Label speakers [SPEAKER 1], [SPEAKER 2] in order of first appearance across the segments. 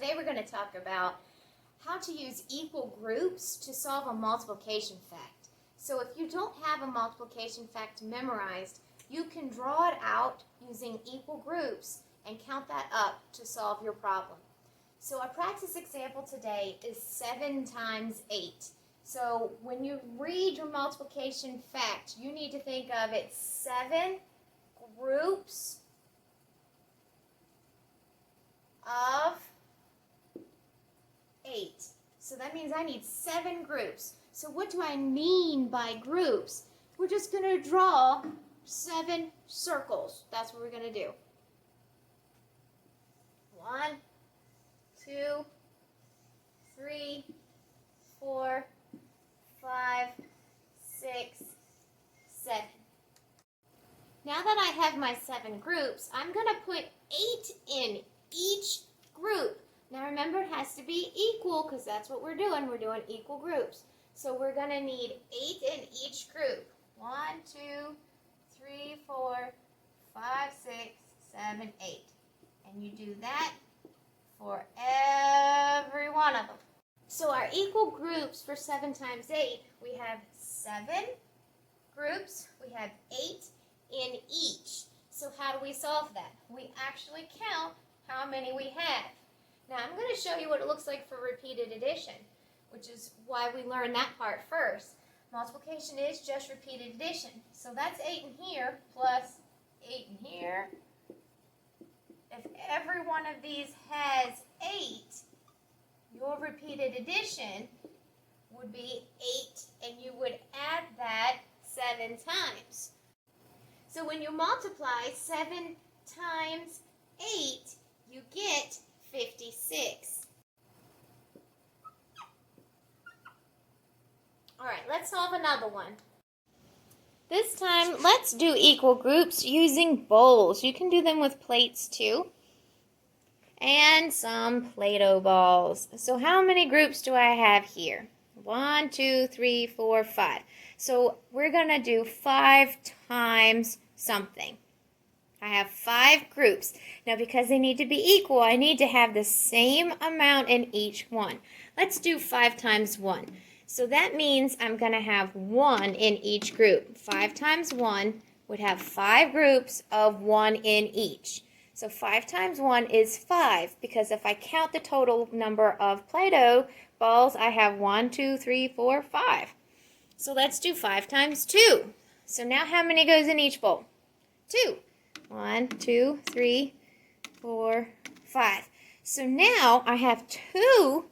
[SPEAKER 1] Today we're going to talk about how to use equal groups to solve a multiplication fact. So if you don't have a multiplication fact memorized, you can draw it out using equal groups and count that up to solve your problem. So our practice example today is 7 times 8. So when you read your multiplication fact, you need to think of it 7 groups of 8. So that means I need 7 groups. So what do I mean by groups? We're just going to draw 7 circles. That's what we're going to do. 1, 2, 3, 4, 5, 6, 7. Now that I have my 7 groups, I'm going to put 8 in each group. Now remember, it has to be equal because that's what we're doing. We're doing equal groups. So we're going to need 8 in each group. 1, 2, 3, 4, 5, 6, 7, 8. And you do that for every one of them. So our equal groups for 7 times 8, we have 7 groups. We have 8 in each. So how do we solve that? We actually count how many we have. Now I'm going to show you what it looks like for repeated addition, which is why we learn that part first. Multiplication is just repeated addition. So that's 8 in here plus 8 in here. If every one of these has 8, your repeated addition would be 8, and you would add that 7 times. So when you multiply 7 times 8, you get 56. All right, let's solve another one. This time, let's do equal groups using bowls. You can do them with plates too. And some Play-Doh balls. So how many groups do I have here? 1, 2, 3, 4, 5. So we're going to do 5 times something. I have 5 groups. Now because they need to be equal, I need to have the same amount in each one. Let's do 5 times 1. So that means I'm going to have 1 in each group. 5 times 1 would have 5 groups of 1 in each. So 5 times 1 is 5, because if I count the total number of Play-Doh balls, I have 1, 2, 3, 4, 5. So let's do 5 times 2. So now how many goes in each bowl? 2. 1, 2, 3, 4, 5. So now I have 2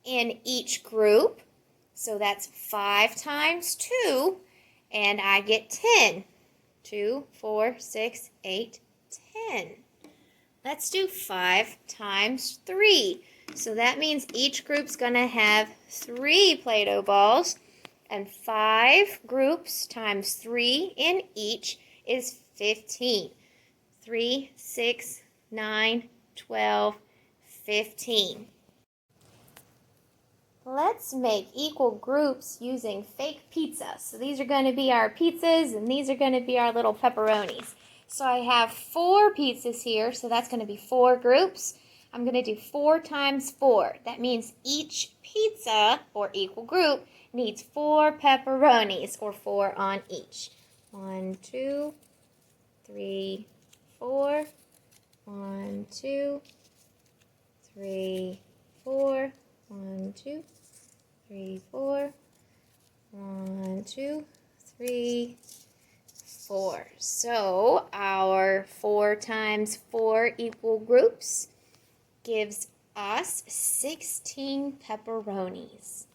[SPEAKER 1] in each group. So that's 5 times 2, and I get 10. 2, 4, 6, 8, 10. Let's do 5 times 3. So that means each group's going to have 3 Play-Doh balls, and 5 groups times 3 in each is 15. 3, 6, 9, 12, 15. Let's make equal groups using fake pizza. So these are going to be our pizzas, and these are going to be our little pepperonis. So I have 4 pizzas here, so that's going to be 4 groups. I'm going to do 4 times 4. That means each pizza, or equal group, needs 4 pepperonis, or 4 on each. 1, 2, 3, 4. 1, 2, 3, 4. 1, 2, 3, 4. 1, 2, 3, 4. So our 4 times 4 equal groups gives us 16 pepperonis.